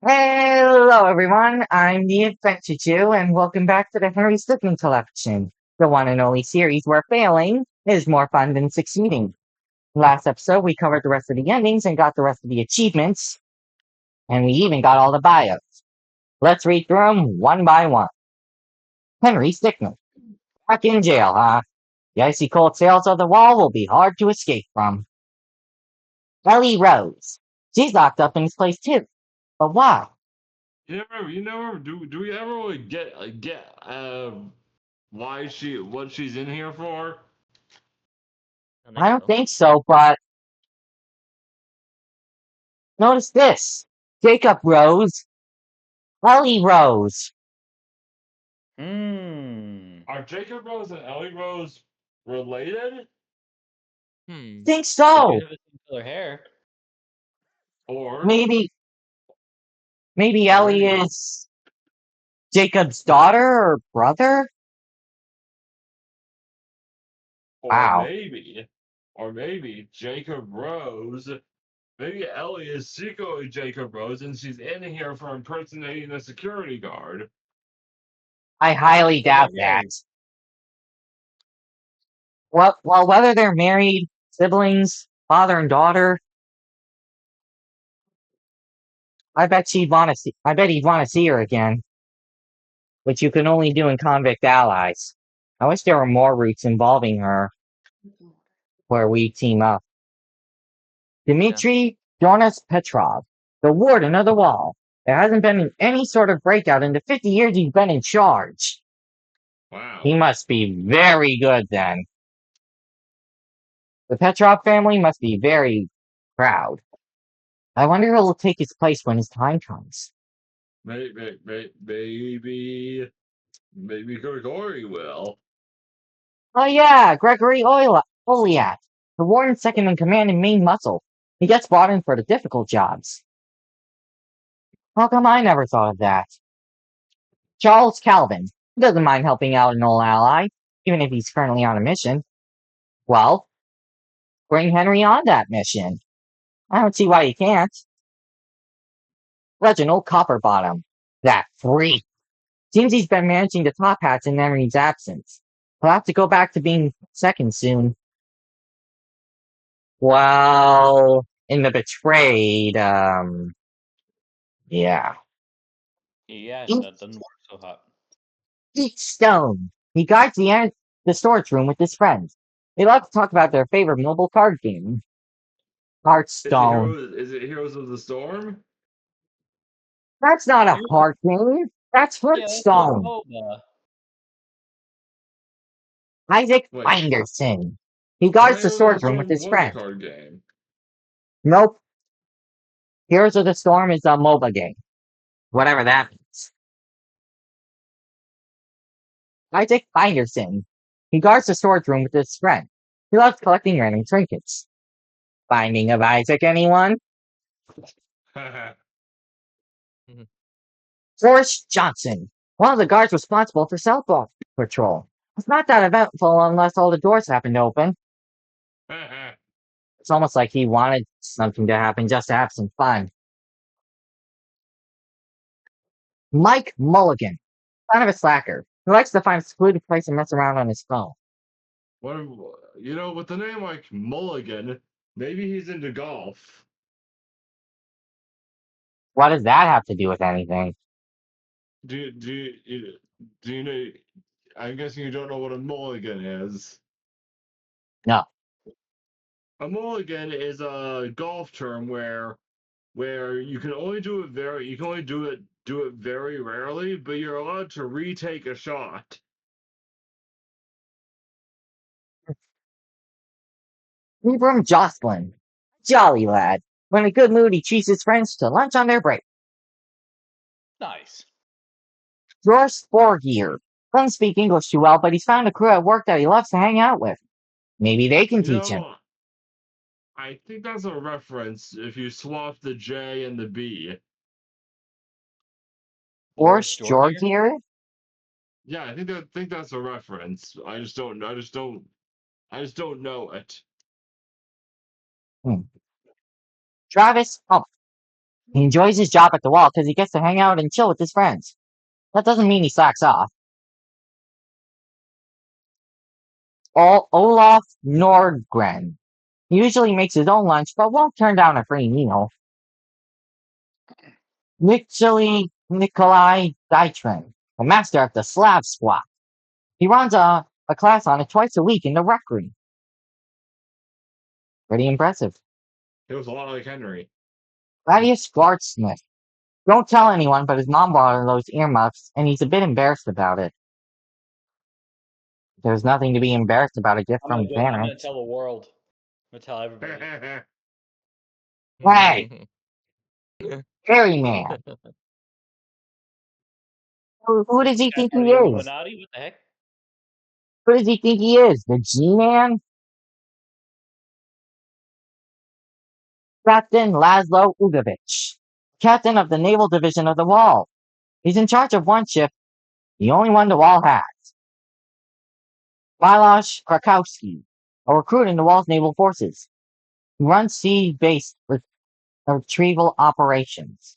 Hello, everyone. I'm the Adventure Jew, and welcome back to the Henry Stickmin collection, the one and only series where failing is more fun than succeeding. Last episode, we covered the rest of the endings and got the rest of the achievements, and we even got all the bios. Let's read through them one by one. Henry Stickmin, back in jail, huh? The icy cold sails of the wall will be hard to escape from. Ellie Rose, she's locked up in this place too. But why? Do we ever really get what she's in here for? I I think don't so. think so, but notice this. Jacob Rose, Ellie Rose. Hmm. Are Jacob Rose and Ellie Rose related? Hmm. Think They do so. have the same color hair. Or Maybe maybe or Ellie maybe is Jacob's daughter or brother? or Wow. maybe or maybe Jacob Rose maybe Ellie is secretly Jacob Rose and she's in here for impersonating a security guard. I highly What doubt about that. you? Well, whether they're married, siblings, father and daughter, I bet he'd want to see her again, which you can only do in Convict Allies. I wish there were more routes involving her where we team up. Yeah. Dmitry Jonas Petrov, the warden of the wall. There hasn't been any sort of breakout in the 50 years he's been in charge. He Wow. must be very good then. The Petrov family must be very proud. I wonder who will take his place when his time comes. Maybe Grigori will. Oh yeah, Gregory Oliat, the warden's second in command and main muscle. He gets brought in for the difficult jobs. How come I never thought of that? Charles Calvin. He doesn't mind helping out an old ally, even if he's currently on a mission. Well, bring Henry on that mission. I don't see why he can't. Reginald Copperbottom. That freak. Seems he's been managing the top hats in Henry's absence. He'll have to go back to being second soon. Well, in the betrayed, yeah. Yeah, Eat, that doesn't work so hot. eat stone. He guides the storage room with his friends. They love to talk about their favorite mobile card game, Hearthstone. Is it Heroes of the Storm? That's not a Yeah, card game. That's yeah, that's a Hearthstone. MOBA. Isaac Wait, Finderson. He I thought guards the Heroes of the storage room with Storm his was a friend. card game. Nope. Heroes of the Storm is a MOBA game. Whatever that means. Isaac Finderson. He guards the storage room with his friend. He loves collecting random trinkets. Finding of Isaac, anyone? Mhm. Forrest Johnson. One of the guards responsible for South Block Patrol. It's not that eventful unless all the doors happen to open. It's almost like he wanted something to happen just to have some fun. Mike Mulligan. Kind of a slacker. He likes to find a secluded place and mess around on his phone. what with a name like Mulligan, maybe he's into golf. What does that have to do with anything? Do you know? I'm guessing you don't know what a mulligan is. No. A mulligan is a golf term where you can only do it very rarely, but you're allowed to retake a shot. Abram Jocelyn. Jolly lad. When in a good mood, he treats his friends to lunch on their break. Nice. George Sporgier. Doesn't speak English too well, but he's found a crew at work that he loves to hang out with. Maybe they can You teach him. know, I think that's a reference if you swap the J and the B. Boris Horst Georgier? Georgier? Yeah, think that's a reference. I just don't know it. Hmm. Travis Hump. He enjoys his job at the wall because he gets to hang out and chill with his friends. That doesn't mean he slacks off. Olaf Nordgren. He usually makes his own lunch, but won't turn down a free meal. Nikolai Dytrin, a master of the Slav Squat. He runs a class on it twice a week in the rec room. Pretty impressive. It was a lot like Henry. Thaddeus Guardsmith. Don't tell anyone, but his mom bought him those earmuffs, and he's a bit embarrassed about it. There's nothing to be embarrassed about a gift I'm from gonna parents. tell the world. I'm gonna tell everybody. Hey, Harry Man. Who does he think For he the is? Illuminati? What the heck? Who does he think he is? The G-Man? Captain Laszlo Ugovich, captain of the Naval Division of the Wall. He's in charge of one ship, the only one the Wall has. Miloš Krakowski, a recruit in the Wall's naval forces. He runs sea-based retrieval operations.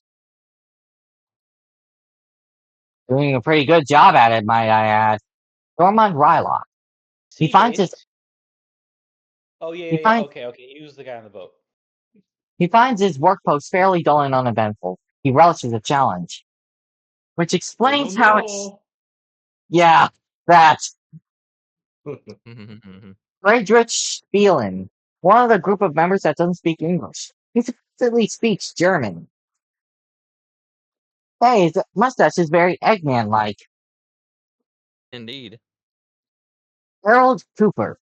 Doing a pretty good job at it, might I add. Dormund Rylock. He finds his Sea-based? Oh yeah, he yeah, yeah. finds Okay. He was the guy on the boat. he finds his work post fairly dull and uneventful. He relishes the challenge. Which Getting explains on the how it's wall. yeah, that Friedrich Spielen, one of the group of members that doesn't speak English. He supposedly speaks German. Hey, his mustache is very Eggman-like. Indeed. Harold Cooper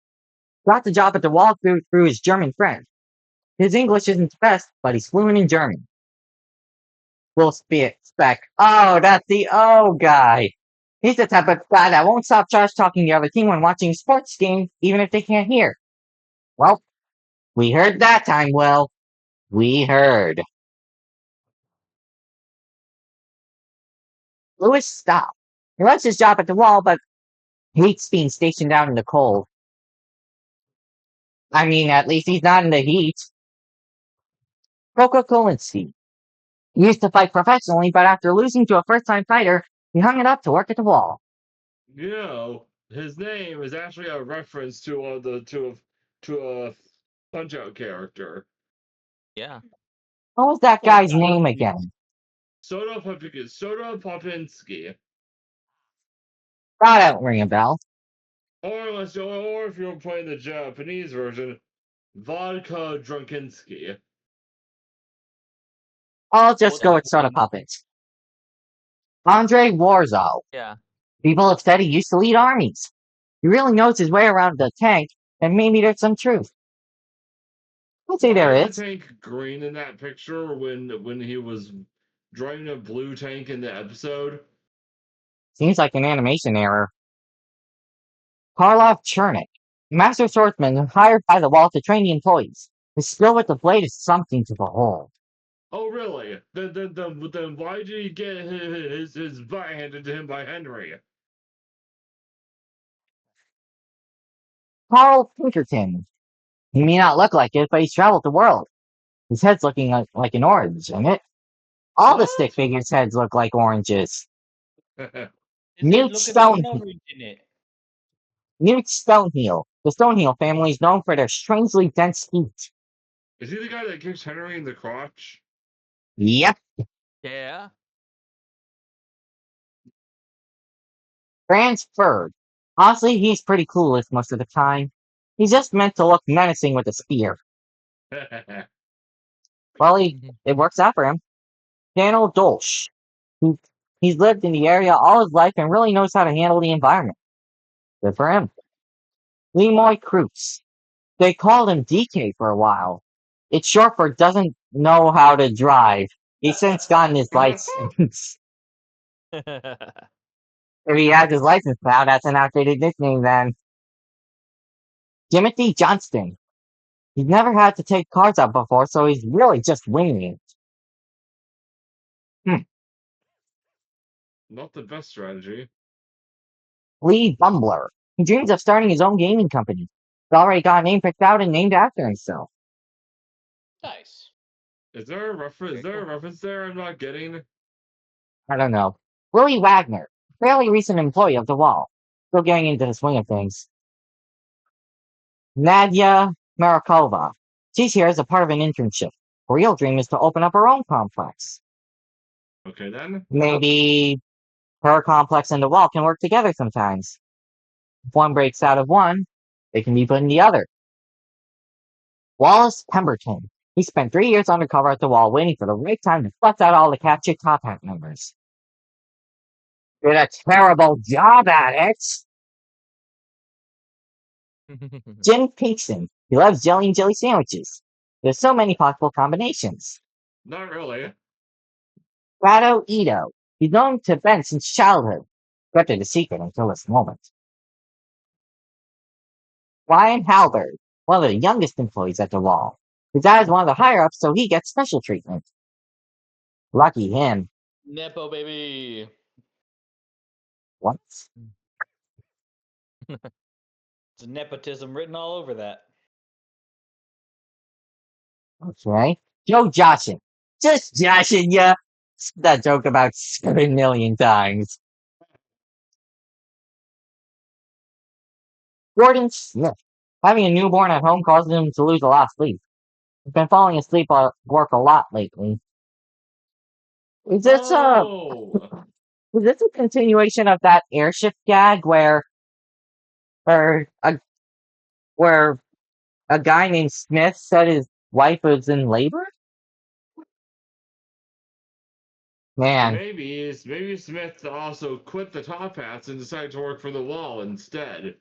got the job at the wall through his German friend. His English isn't the best, but he's fluent in German. Will Speck. Oh, that's the O guy. He's the type of guy that won't stop trash talking the other team when watching a sports game, even if they can't hear. Well, we heard that time, Will. We heard. Lewis stopped. He loves his job at the wall, but hates being stationed out in the cold. I mean, at least he's not in the heat. Kolinski. He used to fight professionally, but after losing to a first-time fighter, he hung it up to work at the wall. You know, his name is actually a reference to a Punch Out character. Yeah. What was that Well, guy's name again? Soda Popinski. That don't ring a bell. Or if you're playing the Japanese version, Vodka Drunkinsky. I'll just What go the with Soda fuck? Puppets. Andre Warzow. Yeah. People have said he used to lead armies. He really knows his way around the tank, and maybe there's some truth. I'd say Why there is the is. tank green in that picture when he was driving a blue tank in the episode? Seems like an animation error. Karlov Chernik, master swordsman hired by the wall to train the employees. His skill with the blade is something to behold. Oh, really? Then why did he get his butt handed to him by Henry? Carl Pinkerton. He may not look like it, but he's traveled the world. His head's looking like an orange, isn't it? All the stick What? figures' heads look like oranges. His head Newt looking like an Stone orange in it. Newt Stoneheel. The Stoneheel family is known for their strangely dense feet. Is he the guy that kicks Henry in the crotch? Yep. Yeah. Transferred. Honestly, he's pretty clueless most of the time. He's just meant to look menacing with a spear. Well, it works out for him. Daniel Dolch. He, he's lived in the area all his life and really knows how to handle the environment. Good for him. Lemoy Cruz. They called him DK for a while. It's short for doesn't know how to drive. He's since gotten his license. If he has his license now, that's an outdated nickname then. Timothy Johnston. He's never had to take cards out before, so he's really just winging it. Not the best strategy. Lee Bumbler. He dreams of starting his own gaming company. He's already got a name picked out and named after himself. Nice. Is there a reference? Very Is there a cool. reference there I'm not getting? I don't know. Willie Wagner, fairly recent employee of the Wall. Still getting into the swing of things. Nadia Marakova. She's here as a part of an internship. Her real dream is to open up her own complex. Okay then. Maybe her complex and the Wall can work together sometimes. If one breaks out of one, they can be put in the other. Wallace Pemberton. He spent 3 years undercover at the Wall waiting for the right time to bust out all the captured Top Hat members. Did a terrible job at it. Jim Pinkston. He loves jelly and jelly sandwiches. There's so many possible combinations. Not really. Rado Ito. He's known to Ben since childhood. Kept it a secret until this moment. Ryan Halberd. One of the youngest employees at the Wall. His dad is one of the higher ups, so he gets special treatment. Lucky him. Nepo baby. What? It's nepotism written all over that. Okay. Joe Johnson. Just joshing ya. That joke about 7 million times. Gordon Smith. Having a newborn at home causes him to lose a lot of sleep. He's been falling asleep at work a lot lately. Is this a Oh, is this a continuation of that airship gag where a where a guy named Smith said his wife was in labor? Man, maybe Smith also quit the Top Hats and decided to work for the Wall instead.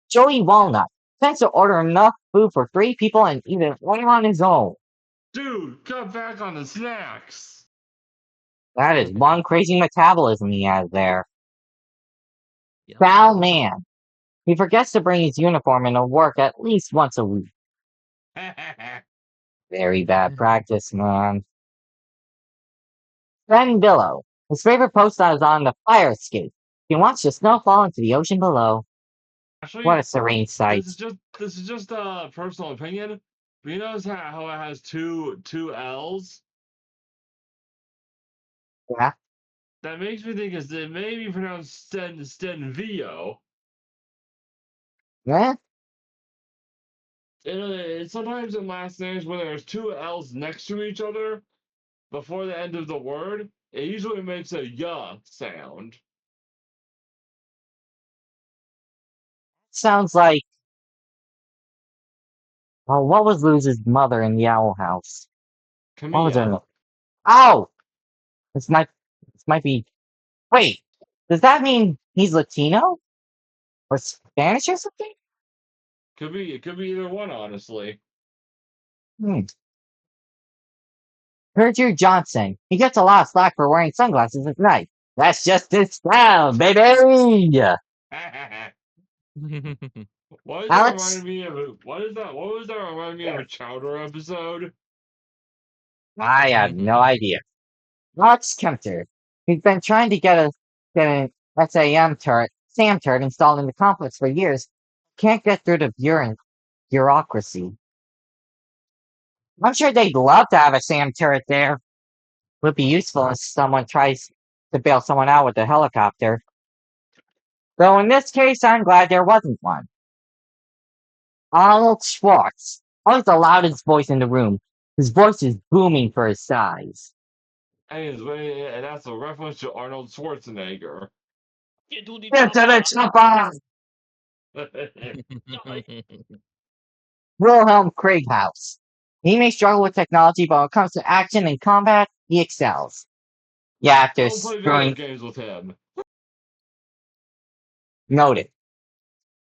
Joey Walnut tends to order enough food for 3 people and eat it all on his own. Dude, cut back on the snacks. That is one crazy metabolism he has there. Yeah. Foul man. He forgets to bring his uniform into work at least once a week. Very bad practice, man. Ben Billow. His favorite post is on the fire escape. He wants the snow fall into the ocean below. What Actually, a serene sight. this is just a personal opinion. But you notice how it has two L's? Yeah. That makes me think it may be pronounced Stenvio. Yeah. Sometimes in last names when there's two L's next to each other before the end of the word, it usually makes a "ya" sound. Sounds like oh, what was Luz's mother in the owl house? What was her Camilla. name? Oh! This might be wait, does that mean he's Latino? Or Spanish or something? It could be either one, honestly. Hmm. Gertrude Johnson. He gets a lot of slack for wearing sunglasses at night. That's just his style, baby! What is that Alex? reminding me of? What is that? What was that reminding me of a Chowder episode? I have no idea. Alex Kempter. He's been trying to get an SAM turret installed in the complex for years. Can't get through the bureaucracy. I'm sure they'd love to have a SAM turret there. Would be useful if someone tries to bail someone out with a helicopter. Though in this case, I'm glad there wasn't one. Arnold Schwartz. Always the loudest voice in the room. His voice is booming for his size. And that's a reference to Arnold Schwarzenegger. Get to the Get to the chopper! Wilhelm Krieghaus. He may struggle with technology, but when it comes to action and combat, he excels. Yeah, after Don't play video screwing games with him. noted.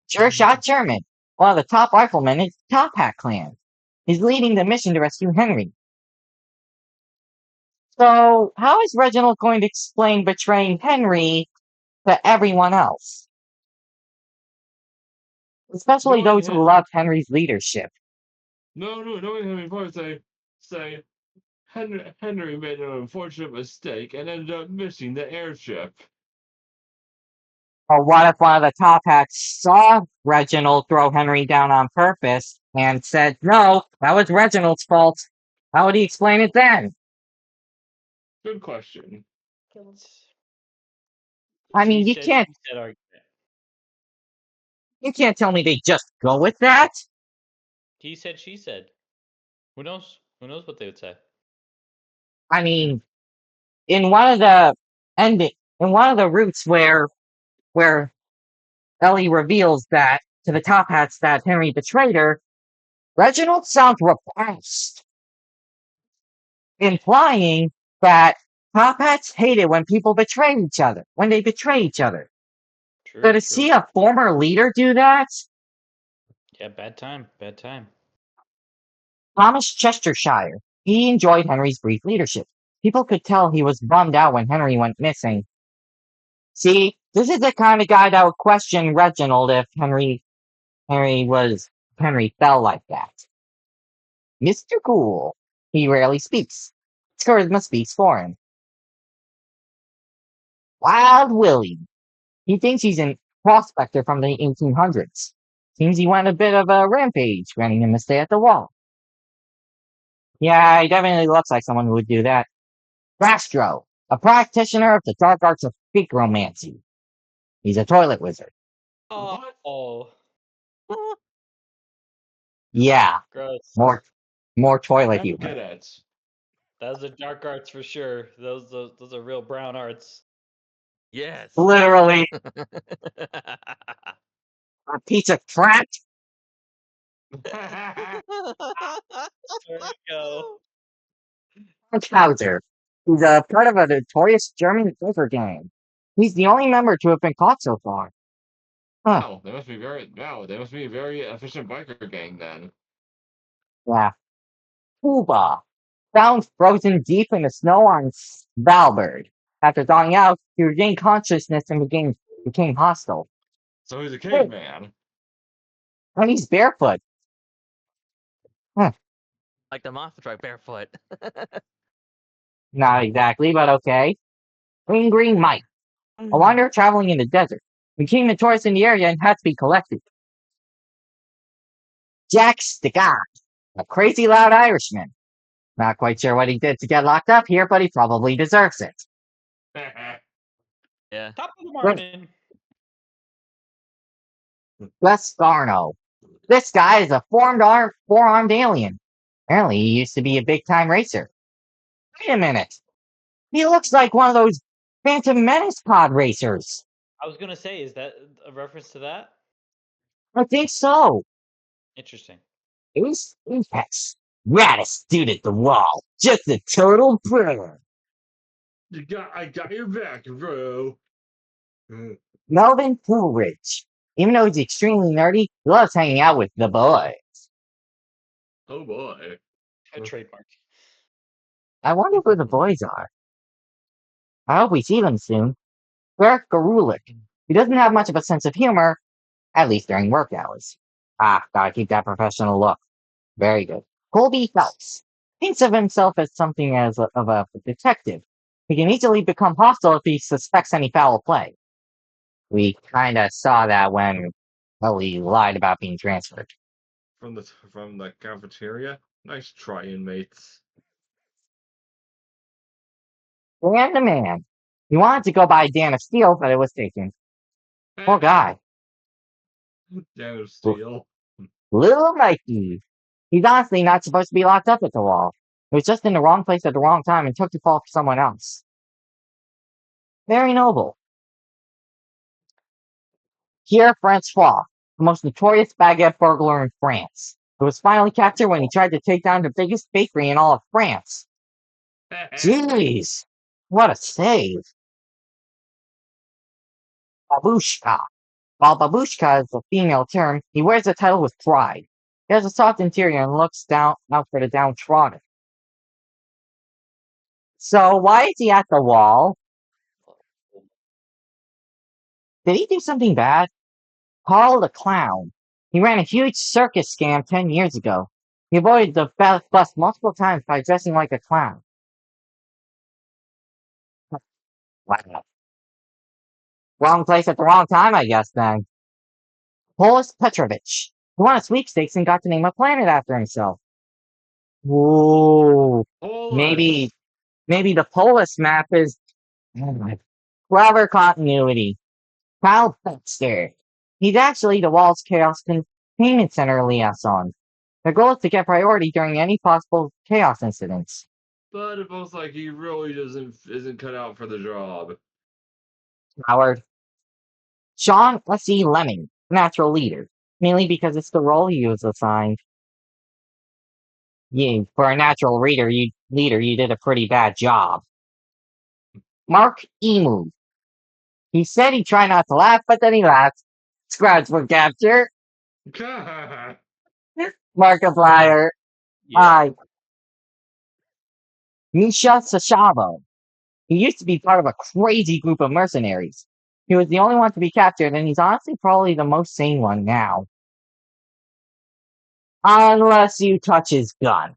Sure shot Sherman, one of the top riflemen in the Top Hat clan. He's leading the mission to rescue Henry. So, how is Reginald going to explain betraying Henry to everyone else? Especially Knowing those who him, love Henry's leadership. knowing him before say Henry made an unfortunate mistake and ended up missing the airship. Or what if one of the Top Hats saw Reginald throw Henry down on purpose and said, no, that was Reginald's fault. How would he explain it then? Good question. I mean, She said, she said argument. you can't tell me they just go with that. He said, she said. Who knows? Who knows what they would say? I mean, in one of the ending, in one of the routes where Ellie reveals that to the Top Hats that Henry betrayed her, Reginald sounds repulsed, implying that Top Hats hate it when people betray each other, when they betray each other. True. So to true. see a former leader do that, Yeah, bad time. Bad time. Thomas Chestershire, he enjoyed Henry's brief leadership. People could tell he was bummed out when Henry went missing. See, this is the kind of guy that would question Reginald if Henry fell like that. Mr. Cool. He rarely speaks. His charisma speaks for him. Wild Willie. He thinks he's a prospector from the 1800s. Seems he went a bit of a rampage, granting him a stay at the wall. Yeah, he definitely looks like someone who would do that. Rastro, a practitioner of the dark arts of necromancy. He's a toilet wizard. What? Oh, Yeah, gross. more toilet I humor. get it. Those are dark arts for sure. Those are real brown arts. Yes. Literally a piece of crap. There you go. Hauser. He's a part of a notorious German poker gang. He's the only member to have been caught so far. Huh, Wow, they must be a very efficient biker gang then. yeah. Cuba. Found frozen deep in the snow on Svalbard. After thawing out, he regained consciousness and became hostile. So he's a caveman. And he's barefoot. Huh, Like the monster truck barefoot. not exactly, but okay. Green Mike. A wanderer traveling in the desert. Became a tourist in the area and had to be collected. Jack Stickmin. A crazy loud Irishman. Not quite sure what he did to get locked up here, but he probably deserves it. Yeah. Top of the morning. Gus Garno. This guy is a four-armed alien. Apparently, he used to be a big-time racer. Wait a minute. He looks like one of those Phantom Menace pod racers. I was gonna say, is that a reference to that? I think so. Interesting. Yes. Raddest dude at the wall. Just a total pro. I got your back, bro. Melvin Coolidge. Even though he's extremely nerdy, he loves hanging out with the boys. Oh boy. A trademark. I wonder who the boys are. I hope we see them soon. Eric Garulik. He doesn't have much of a sense of humor, at least during work hours. Ah, gotta keep that professional look. Very good. Colby Phelps. Thinks of himself as something of a detective. He can easily become hostile if he suspects any foul play. We kinda saw that when Ellie lied about being transferred. From the cafeteria. Nice try, inmates. And the man. He wanted to go by Dan of Steel, but it was taken. Poor guy. Damn it, Steel. Little Mikey. He's honestly not supposed to be locked up at the wall. He was just in the wrong place at the wrong time and took the fall for someone else. Very noble. Pierre Francois, the most notorious baguette burglar in France, who was finally captured when he tried to take down the biggest bakery in all of France. Jeez, what a save. Babushka. While babushka is a female term, he wears the title with pride. He has a soft interior and looks out for the downtrodden. So why is he at the wall? Did he do something bad? Carl the Clown. He ran a huge circus scam 10 years ago. He avoided the bus multiple times by dressing like a clown. Wow. Wrong place at the wrong time, I guess, then. Polis Petrovich. He won a sweepstakes and got to name a planet after himself. Whoa. Maybe the Polis map is clever continuity. Kyle Baxter. He's actually the Wall's Chaos Containment Center liaison. Their goal is to get priority during any possible chaos incidents. But it looks like he really isn't cut out for the job. Howard. Sean S.E. Lemming, natural leader, mainly because it's the role he was assigned. For a natural leader, you did a pretty bad job. Mark Emu. He said he tried not to laugh, but then he laughed. Scratch for capture. Markiplier. Yeah. Hi. Misha Sashavo. He used to be part of a crazy group of mercenaries. He was the only one to be captured, and he's honestly probably the most sane one now. Unless you touch his gun.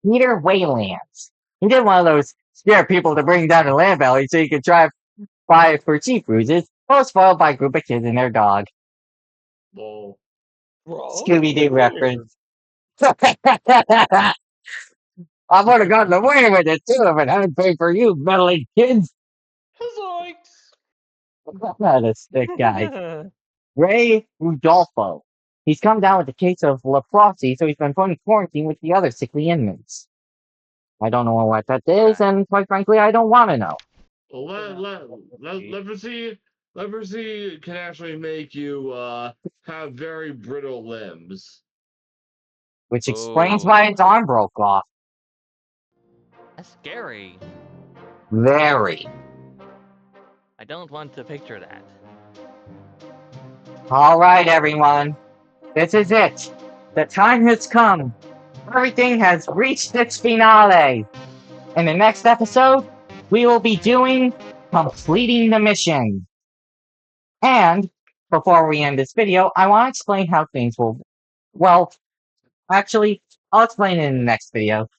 Peter Waylands. He did one of those scare people to bring down a land valley so you could try buy it for cheap cruises. Was spoiled by a group of kids and their dog. Lol. Scooby-Doo reference. I would have gotten away with it too if it hadn't paid for you, meddling kids. Zoinks! Not a stick guy. Ray Rudolfo. He's come down with a case of leprosy, so he's been put in quarantine with the other sickly inmates. I don't know what that is, and quite frankly, I don't want to know. Leprosy can actually make you have very brittle limbs. Which explains why its arm broke off. That's scary. Very. I don't want to picture that. Alright, everyone. This is it. The time has come. Everything has reached its finale. In the next episode, we will be doing completing the mission. And before we end this video, I want to explain how things will. Well, actually, I'll explain it in the next video.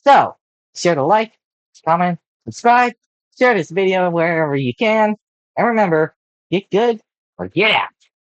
So, be sure to like, comment, subscribe, share this video wherever you can, and remember, get good or get out.